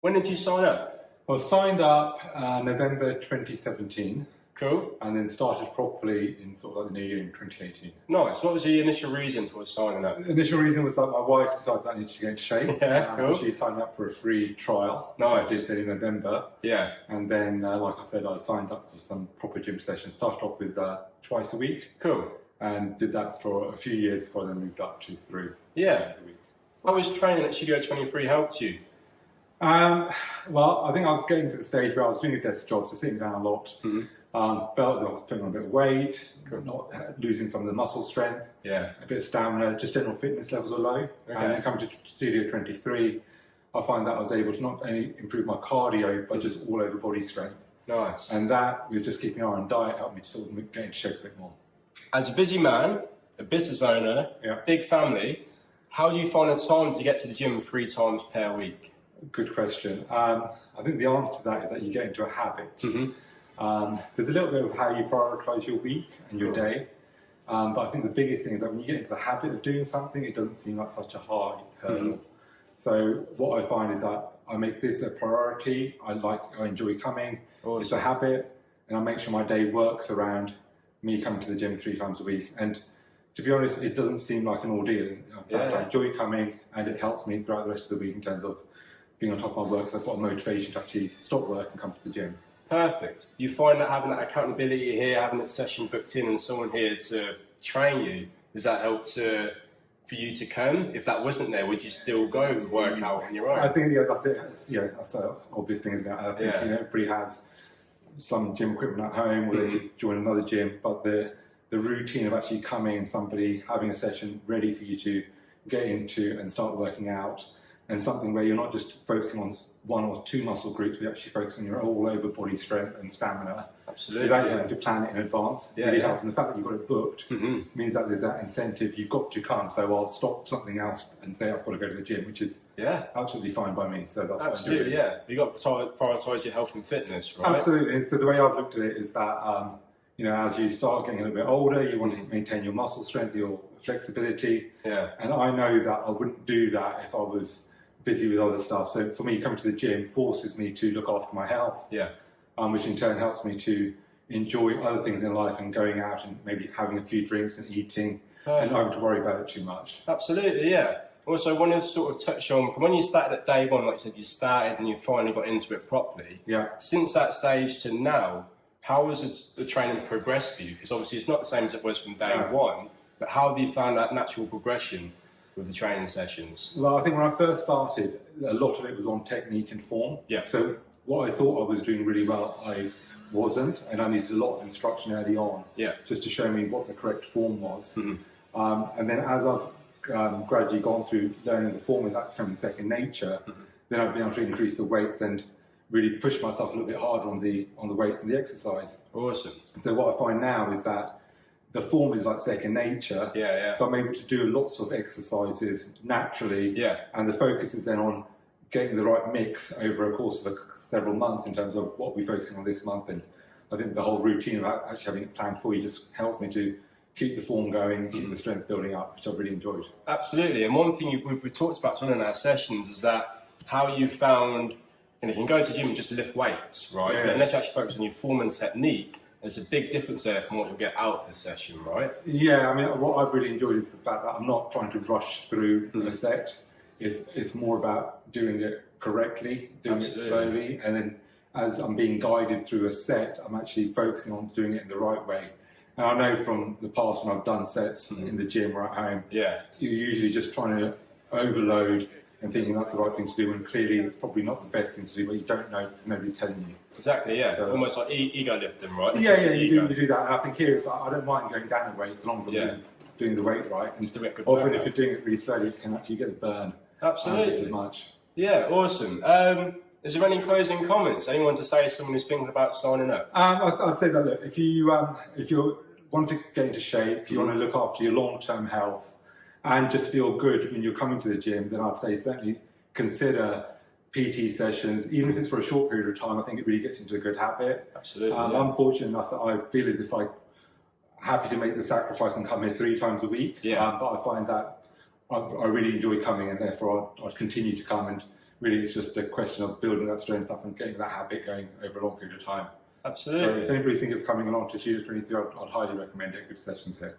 When did you sign up? I signed up November 2017. Cool. And then started properly in sort of like the new year in 2018. Nice. What was the initial reason for signing up? The initial reason was that my wife decided that I needed to get into shape. Yeah, cool. So she signed up for a free trial. Nice. Which I did then in November. Yeah. And then, like I said, I signed up for some proper gym sessions. Started off with twice a week. Cool. And did that for a few years before I then moved up to 3 Yeah. times a week. How was training at Studio 23 helped you? Well, I think I was getting to the stage where I was doing a desk job, so sitting down a lot. Mm-hmm. Felt that I was putting on a bit of weight, Cool. not losing some of the muscle strength, Yeah. a bit of stamina, just general fitness levels were low. Okay. And then coming to Studio 23, I find that I was able to not only improve my cardio, but just all over body strength. Nice. And that, with just keeping an eye on diet, helped me to sort of get into shape a bit more. As a busy man, a business owner, Yeah. big family, how do you find the time to get to the gym 3 times per week? Good question. I think the answer to that is that you get into a habit. Mm-hmm. There's a little bit of how you prioritise your week and your Of course. day. But I think the biggest thing is that when you get into the habit of doing something, it doesn't seem like such a hard hurdle. Mhm. So what I find is that I make this a priority. I enjoy coming. Awesome. It's a habit, and I make sure my day works around me coming to the gym 3 times a week. And to be honest, it doesn't seem like an ordeal. In fact, Yeah. I enjoy coming, and it helps me throughout the rest of the week in terms of being on top of my work. So I've got a motivation to actually stop work and come to the gym. Perfect. You find that having that accountability here, having that session booked in and someone here to train you, does that help for you to come? If that wasn't there, would you still go and work out on your own? I think that's it. That's the obvious thing, isn't it? I think everybody has some gym equipment at home, or they could join another gym, but the routine of actually coming and somebody having a session ready for you to get into and start working out, and something where you're not just focusing on 1 or 2 muscle groups, but you're actually focusing on your all over body strength and stamina. Absolutely. Without you having to plan it in advance, Yeah, really yeah. helps. And the fact that you've got it booked means that there's that incentive. You've got to come, so I'll stop something else and say I've got to go to the gym, which is absolutely fine by me. So that's Absolutely, what I'm doing. yeah. You've got to prioritise your health and fitness, right? Absolutely. And so the way I've looked at it is that as you start getting a little bit older, you want to maintain your muscle strength, your flexibility. Yeah. And I know that I wouldn't do that if I was busy with other stuff. So for me, coming to the gym forces me to look after my health, Yeah. which in turn helps me to enjoy other things in life and going out and maybe having a few drinks and eating and not having to worry about it too much. Absolutely, yeah. Also, I want to sort of touch on, from when you started at day one, like you said, you started and you finally got into it properly. Yeah. Since that stage to now, how has the training progressed for you? Because obviously it's not the same as it was from day one, but how have you found that natural progression with the training sessions? Well, I think when I first started, a lot of it was on technique and form. Yeah. So what I thought I was doing really well, I wasn't, and I needed a lot of instruction early on, just to show me what the correct form was. And then as I've gradually gone through learning the form and that becoming second nature, then I've been able to increase the weights and really push myself a little bit harder on the weights and the exercise. Awesome. So what I find now is that the form is like second nature. So I'm able to do lots of exercises naturally. And the focus is then on getting the right mix over a course of several months in terms of what we're focusing on this month. And I think the whole routine of actually having it planned for you just helps me to keep the form going and keep the strength building up, which I've really enjoyed. Absolutely. And one thing we've talked about in our sessions is that how you found, you can go to the gym and just lift weights, right? But unless you actually focus on your form and technique, there's a big difference there from what you'll get out of the session, right? Yeah, I mean, what I've really enjoyed is the fact that I'm not trying to rush through the set. It's more about doing it correctly, doing it slowly, and then as I'm being guided through a set, I'm actually focusing on doing it in the right way. And I know from the past when I've done sets in the gym or at home, you're usually just trying to overload and thinking that's the right thing to do, and clearly it's probably not the best thing to do, but you don't know because nobody's telling you. Exactly, yeah. So, almost like ego lifting, right? You do that. And I think here, I don't mind going down in weight as long as I'm doing the weight right. And still get good often burn. if you're doing it really slowly, you can actually get the burn. Absolutely. Just as much. Yeah, awesome. Is there any closing comments? Anyone to say, someone who's thinking about signing up? I'd say that, look, if you want to get into shape, you want to look after your long-term health and just feel good when you're coming to the gym, then I'd say certainly consider PT sessions. Even if it's for a short period of time, I think it really gets into a good habit. Absolutely. I'm fortunate enough that I feel as if I'm happy to make the sacrifice and come here 3 times a week. But I find that I really enjoy coming, and therefore I'd continue to come and really it's just a question of building that strength up and getting that habit going over a long period of time. Absolutely. So if anybody's thinking of coming along to Studio 23, I'd highly recommend it. Good sessions here.